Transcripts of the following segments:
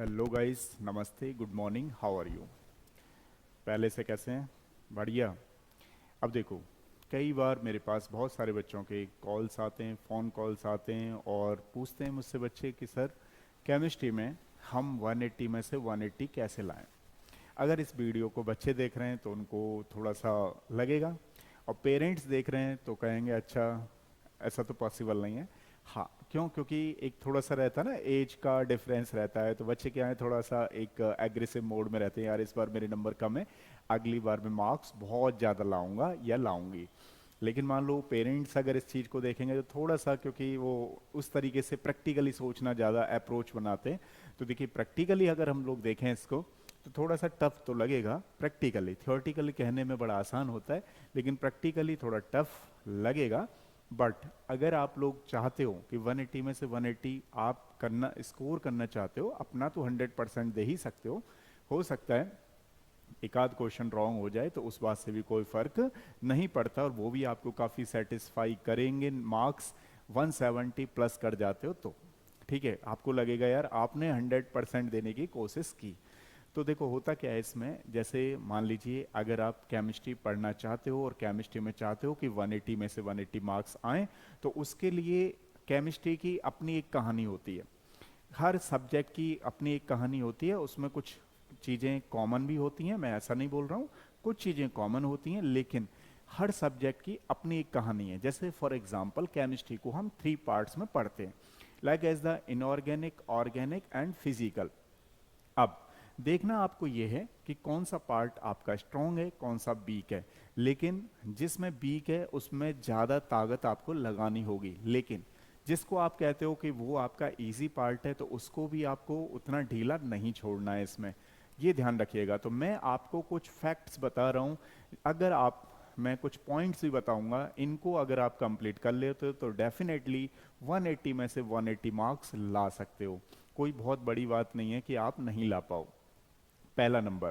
Hello guys, नमस्ते, good morning, how are you. पहले से कैसे हैं? बढ़िया। अब देखो, कई बार मेरे पास बहुत सारे बच्चों के कॉल्स आते हैं, फ़ोन कॉल्स आते हैं और पूछते हैं मुझसे बच्चे कि सर, केमिस्ट्री में हम 180 में से 180 कैसे लाएं। अगर इस वीडियो को बच्चे देख रहे हैं तो उनको थोड़ा सा लगेगा, और पेरेंट्स देख रहे हैं तो कहेंगे अच्छा, ऐसा तो पॉसिबल नहीं है। हाँ, क्यों? क्योंकि एक थोड़ा सा रहता है ना, एज का डिफरेंस रहता है, तो बच्चे क्या है, थोड़ा सा एक एग्रेसिव मोड में रहते हैं, यार इस बार मेरे नंबर कम है, अगली बार मैं मार्क्स बहुत ज़्यादा लाऊंगा या लाऊंगी। लेकिन मान लो पेरेंट्स अगर इस चीज़ को देखेंगे तो थोड़ा सा, क्योंकि वो उस तरीके से प्रैक्टिकली सोचना ज़्यादा अप्रोच बनाते हैं, तो देखिए प्रैक्टिकली अगर हम लोग देखें इसको तो थोड़ा सा टफ तो लगेगा। प्रैक्टिकली थियोरेटिकली कहने में बड़ा आसान होता है, लेकिन प्रैक्टिकली थोड़ा टफ लगेगा। बट अगर आप लोग चाहते हो कि 180 में से 180 आप करना, स्कोर करना चाहते हो, अपना तो 100% दे ही सकते हो सकता है एक आध क्वेश्चन रॉन्ग हो जाए तो उस बात से भी कोई फर्क नहीं पड़ता, और वो भी आपको काफ़ी सेटिस्फाई करेंगे। मार्क्स 170 प्लस कर जाते हो तो ठीक है, आपको लगेगा यार आपने 100% देने की कोशिश की। तो देखो होता क्या है इसमें, जैसे मान लीजिए अगर आप केमिस्ट्री पढ़ना चाहते हो और केमिस्ट्री में चाहते हो कि 180 में से 180 मार्क्स आए, तो उसके लिए केमिस्ट्री की अपनी एक कहानी होती है। हर सब्जेक्ट की अपनी एक कहानी होती है, उसमें कुछ चीज़ें कॉमन भी होती हैं, मैं ऐसा नहीं बोल रहा हूँ, कुछ चीज़ें कॉमन होती हैं, लेकिन हर सब्जेक्ट की अपनी एक कहानी है। जैसे फॉर एग्जांपल केमिस्ट्री को हम 3 पार्ट्स में पढ़ते हैं, like as the inorganic, organic and physical. अब देखना आपको यह है कि कौन सा पार्ट आपका स्ट्रांग है, कौन सा वीक है। लेकिन जिसमें वीक है उसमें ज़्यादा ताकत आपको लगानी होगी, लेकिन जिसको आप कहते हो कि वो आपका इजी पार्ट है, तो उसको भी आपको उतना ढीला नहीं छोड़ना है इसमें। ये ध्यान रखिएगा। तो मैं आपको कुछ फैक्ट्स बता रहा हूँ, अगर आप, मैं कुछ पॉइंट्स भी बताऊंगा, इनको अगर आप कंप्लीट कर लेते हो तो डेफिनेटली 180 में से 180 मार्क्स ला सकते हो। कोई बहुत बड़ी बात नहीं है कि आप नहीं ला पाओ। पहला नंबर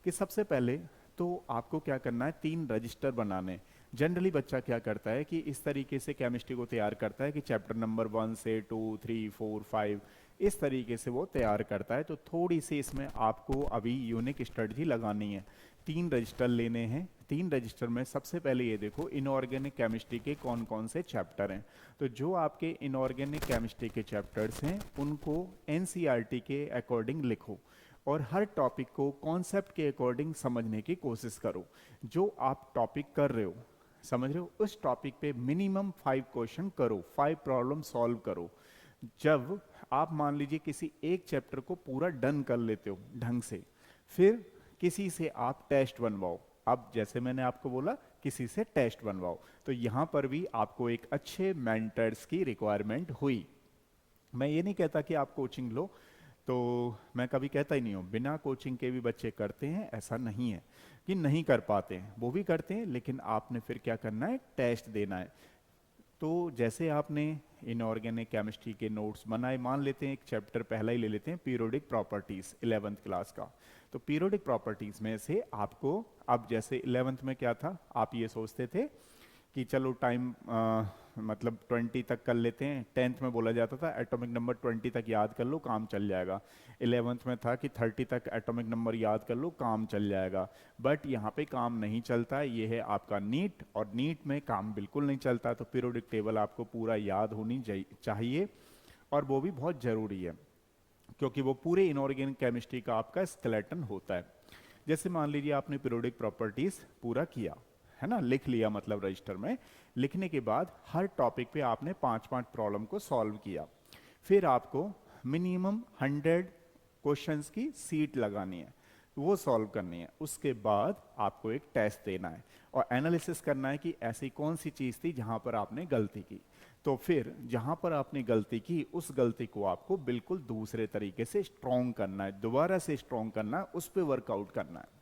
कि सबसे पहले तो आपको क्या करना है, 3 रजिस्टर बनाने। जनरली बच्चा क्या करता है कि इस तरीके से केमिस्ट्री को तैयार करता है कि चैप्टर नंबर 1 से 2 3 4 5 इस तरीके से वो तैयार करता है। तो थोड़ी सी इसमें आपको अभी यूनिक स्ट्रेटजी लगानी है। 3 रजिस्टर लेने हैं। 3 रजिस्टर में सबसे पहले ये देखो, इनऑर्गेनिक केमिस्ट्री के कौन कौन से चैप्टर हैं। तो जो आपके इनऑर्गेनिक केमिस्ट्री के चैप्टर्स हैं उनको एनसीईआरटी के अकॉर्डिंग लिखो, और हर टॉपिक को कॉन्सेप्ट के अकॉर्डिंग समझने की कोशिश करो। जो आप टॉपिक कर रहे हो, समझ रहे हो, उस टॉपिक पे मिनिमम 5 क्वेश्चन करो, 5 प्रॉब्लम सॉल्व करो। जब आप मान लीजिए किसी एक चैप्टर को पूरा डन कर लेते हो ढंग से, फिर किसी से आप टेस्ट बनवाओ। अब जैसे मैंने आपको बोला, किसी से टेस्ट बनवाओ, तो यहां पर भी आपको एक अच्छे मेंटर्स की रिक्वायरमेंट हुई। मैं ये नहीं कहता कि आप कोचिंग लो, तो मैं कभी कहता ही नहीं हूँ बिना कोचिंग के भी बच्चे करते हैं, ऐसा नहीं है कि नहीं कर पाते हैं, वो भी करते हैं, लेकिन आपने फिर क्या करना है, टेस्ट देना है। तो जैसे आपने इनऑर्गेनिक केमिस्ट्री के नोट्स बनाए, मान लेते हैं एक चैप्टर पहला ही ले लेते हैं, पीरियोडिक प्रॉपर्टीज 11th क्लास का। तो पीरियोडिक प्रॉपर्टीज में से आपको, अब जैसे 11th में क्या था, आप ये सोचते थे कि चलो टाइम मतलब 20 तक कर लेते हैं। 10th में बोला जाता था एटॉमिक नंबर 20 तक याद कर लो, काम चल जाएगा। 11th में था कि 30 तक एटॉमिक नंबर याद कर लो, काम चल जाएगा। बट यहाँ पे काम नहीं चलता है, ये है आपका नीट, और नीट में काम बिल्कुल नहीं चलता। तो पीरियोडिक टेबल आपको पूरा याद होनी चाहिए, और वो भी बहुत ज़रूरी है, क्योंकि वो पूरे इनऑर्गेनिक केमिस्ट्री का आपका स्केलेटन होता है। जैसे मान लीजिए आपने पीरियोडिक प्रॉपर्टीज पूरा किया है ना, लिख लिया, मतलब रजिस्टर में लिखने के बाद हर टॉपिक पे आपने 5-5 प्रॉब्लम को सॉल्व किया। फिर आपको मिनिमम 100 क्वेश्चंस की सीट लगानी है, वो सॉल्व करनी है। उसके बाद आपको एक टेस्ट देना है और एनालिसिस करना है कि ऐसी कौन सी चीज़ थी जहां पर आपने गलती की। तो फिर जहां पर आपने गलती की, उस गलती को आपको बिल्कुल दूसरे तरीके से स्ट्रॉन्ग करना है, दोबारा से स्ट्रॉन्ग करना है, उस पर वर्कआउट करना है।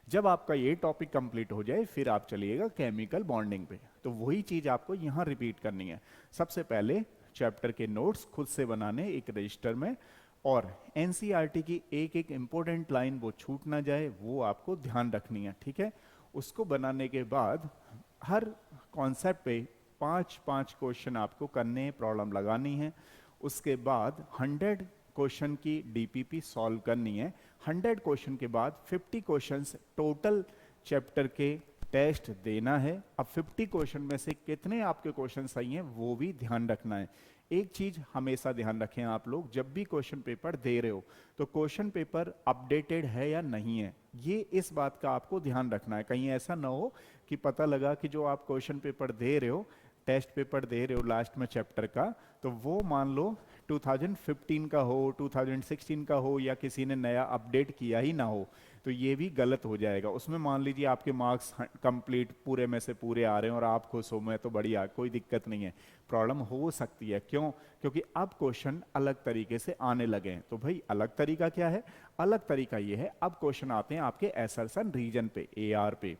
जब आपका ये टॉपिक कंप्लीट हो जाए, फिर आप चलिएगा केमिकल बॉन्डिंग पे। तो वही चीज आपको यहाँ रिपीट करनी है। सबसे पहले चैप्टर के नोट्स खुद से बनाने एक रजिस्टर में, और एनसीईआरटी की एक एक इंपॉर्टेंट लाइन वो छूट ना जाए, वो आपको ध्यान रखनी है, ठीक है। उसको बनाने के बाद हर कॉन्सेप्ट पे 5-5 क्वेश्चन आपको करने हैं, प्रॉब्लम लगानी है। उसके बाद 100 क्वेश्चन की डीपीपी सॉल्व करनी है। 100 क्वेश्चन के बाद 50 क्वेश्चंस टोटल चैप्टर के टेस्ट देना है। अब 50 क्वेश्चन में से कितने आपके क्वेश्चन सही हैं वो भी ध्यान रखना है। एक चीज हमेशा ध्यान रखें आप लोग, जब भी क्वेश्चन पेपर दे रहे हो तो क्वेश्चन पेपर अपडेटेड है या नहीं है, ये इस बात का आपको ध्यान रखना है। कहीं ऐसा ना हो कि पता लगा कि जो आप क्वेश्चन पेपर दे रहे हो, टेस्ट पेपर दे रहे हो लास्ट में चैप्टर का, तो वो मान लो 2015 का हो, 2016 का हो, या किसी ने नया अपडेट किया ही ना हो, तो ये भी गलत हो जाएगा। उसमें मान लीजिए आपके मार्क्स कंप्लीट पूरे में से पूरे आ रहे हैं और आप खुश हो, मैं तो बढ़िया, कोई दिक्कत नहीं है। प्रॉब्लम हो सकती है, क्यों? क्योंकि अब क्वेश्चन अलग तरीके से आने लगे हैं। तो भाई अलग तरीका क्या है? अलग तरीका ये है, अब क्वेश्चन आते हैं आपके असर्शन रीजन पे, AR पे,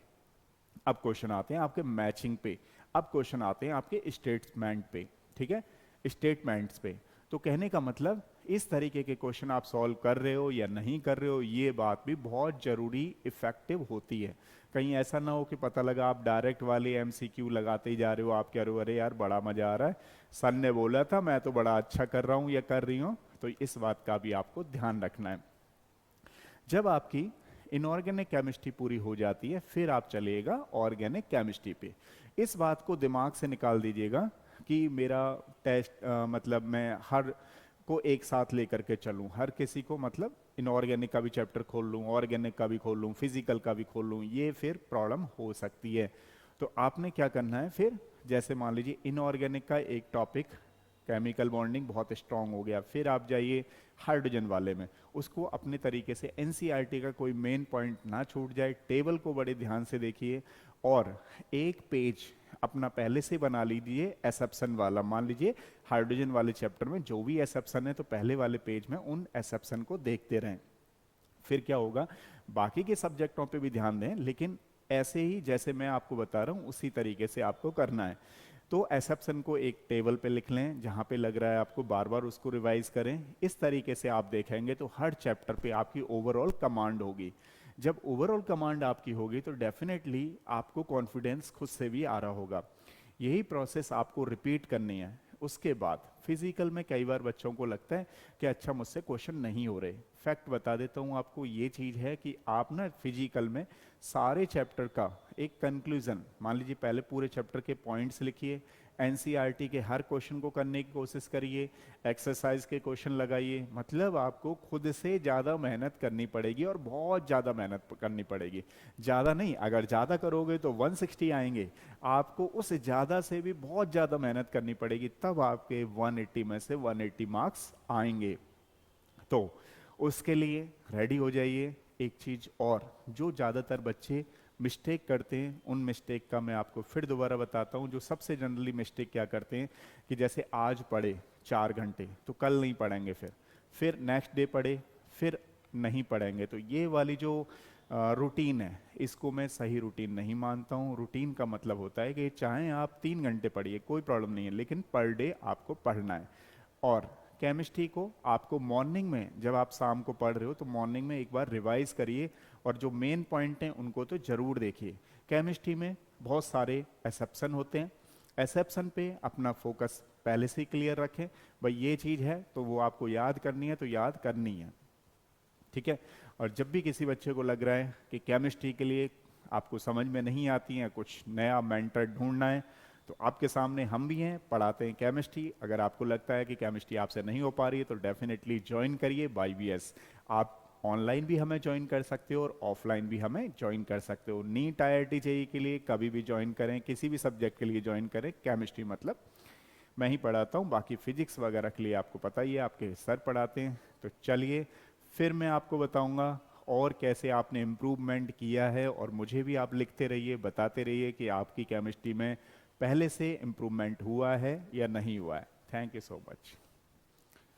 अब क्वेश्चन आते हैं आपके मैचिंग पे, अब क्वेश्चन आते हैं आपके स्टेटमेंट पे, ठीक है, स्टेटमेंट्स पे। तो कहने का मतलब इस तरीके के क्वेश्चन आप सॉल्व कर रहे हो या नहीं कर रहे हो, ये बात भी बहुत जरूरी इफेक्टिव होती है। कहीं ऐसा ना हो कि पता लगा आप डायरेक्ट वाले MCQ लगाते ही जा रहे हो, आप कह रहे हो अरे यार बड़ा मजा आ रहा है, सर ने बोला था, मैं तो बड़ा अच्छा कर रहा हूं या कर रही हूं। तो इस बात का भी आपको ध्यान रखना है। जब आपकी इनऑर्गेनिक केमिस्ट्री पूरी हो जाती है फिर आप चलिएगा ऑर्गेनिक केमिस्ट्री पे। इस बात को दिमाग से निकाल दीजिएगा कि मेरा टेस्ट मतलब मैं हर को एक साथ लेकर के चलूं, हर किसी को, मतलब इनऑर्गेनिक का भी चैप्टर खोल लूं, ऑर्गेनिक का भी खोल लूं, फिजिकल का भी खोल लूं, ये फिर प्रॉब्लम हो सकती है। तो आपने क्या करना है फिर, जैसे मान लीजिए इनऑर्गेनिक का एक टॉपिक केमिकल बॉन्डिंग बहुत स्ट्रांग हो गया, फिर आप जाइए हाइड्रोजन वाले में, उसको अपने तरीके से NCERT का कोई मेन पॉइंट ना छूट जाए, टेबल को बड़े ध्यान से देखिए और एक पेज अपना पहले से बना लीजिए एसेप्शन वाला। मान लीजिए हाइड्रोजन वाले चैप्टर में जो भी एसेप्शन है तो पहले वाले पेज में उन एसेप्शन को देखते रहें। फिर क्या होगा, बाकी के सब्जेक्टों पे भी ध्यान दें, लेकिन ऐसे ही जैसे मैं आपको बता रहा हूं उसी तरीके से आपको करना है। तो एसेप्शन को एक टेबल पे लिख लें, जहां पे लग रहा है आपको बार बार उसको रिवाइज करें। इस तरीके से आप देखेंगे तो हर चैप्टर पे आपकी ओवरऑल कमांड होगी। जब ओवरऑल कमांड आपकी होगी तो डेफिनेटली आपको कॉन्फिडेंस खुद से भी आ रहा होगा। यही प्रोसेस आपको रिपीट करनी है। उसके बाद फिजिकल में कई बार बच्चों को लगता है कि अच्छा मुझसे क्वेश्चन नहीं हो रहे। फैक्ट बता देता हूँ आपको, ये चीज़ है कि आप ना फिजिकल में सारे चैप्टर का एक कंक्लूजन, मान लीजिए पहले पूरे चैप्टर के पॉइंट्स लिखिए, NCERT के हर क्वेश्चन को करने की कोशिश करिए, एक्सरसाइज के क्वेश्चन लगाइए। मतलब आपको खुद से ज़्यादा मेहनत करनी पड़ेगी और बहुत ज़्यादा मेहनत करनी पड़ेगी। ज़्यादा नहीं, अगर ज़्यादा करोगे तो 160 आएंगे, आपको उस ज़्यादा से भी बहुत ज़्यादा मेहनत करनी पड़ेगी, तब आपके 180 में से 180 मार्क्स आएंगे। तो उसके लिए रेडी हो जाइए। एक चीज़ और, जो ज़्यादातर बच्चे मिस्टेक करते हैं उन मिस्टेक का मैं आपको फिर दोबारा बताता हूँ। जो सबसे जनरली मिस्टेक क्या करते हैं कि जैसे आज पढ़े 4 घंटे तो कल नहीं पढ़ेंगे, फिर नेक्स्ट डे पढ़े, फिर नहीं पढ़ेंगे। तो ये वाली जो रूटीन है, इसको मैं सही रूटीन नहीं मानता हूँ। रूटीन का मतलब होता है कि चाहे आप 3 घंटे पढ़िए कोई प्रॉब्लम नहीं है, लेकिन पर डे आपको पढ़ना है। और केमिस्ट्री को आपको मॉर्निंग में, जब आप शाम को पढ़ रहे हो तो मॉर्निंग में एक बार रिवाइज करिए और जो मेन पॉइंट हैं उनको तो जरूर देखिए। केमिस्ट्री में बहुत सारे एक्सेप्शन होते हैं, एक्सेप्शन पे अपना फोकस पहले से ही क्लियर रखें। भाई ये चीज़ है तो वो आपको याद करनी है तो याद करनी है, ठीक है। और जब भी किसी बच्चे को लग रहा है कि केमिस्ट्री के लिए आपको समझ में नहीं आती है, कुछ नया मेंटर ढूंढना है, तो आपके सामने हम भी हैं, पढ़ाते हैं केमिस्ट्री। अगर आपको लगता है कि केमिस्ट्री आपसे नहीं हो पा रही है तो डेफिनेटली ज्वाइन करिए YBS। आप ऑनलाइन भी हमें ज्वाइन कर सकते हो और ऑफलाइन भी हमें ज्वाइन कर सकते हो। नीट IIT JEE के लिए कभी भी ज्वाइन करें, किसी भी सब्जेक्ट के लिए ज्वाइन करें, केमिस्ट्री मतलब मैं ही पढ़ाता हूँ। बाकी फिजिक्स वगैरह के लिए आपको पता ही है, आपके सर पढ़ाते हैं। तो चलिए फिर मैं आपको बताऊंगा और कैसे आपने इम्प्रूवमेंट किया है, और मुझे भी आप लिखते रहिए, बताते रहिए कि आपकी केमिस्ट्री में पहले से इम्प्रूवमेंट हुआ है या नहीं हुआ है। Thank you so much.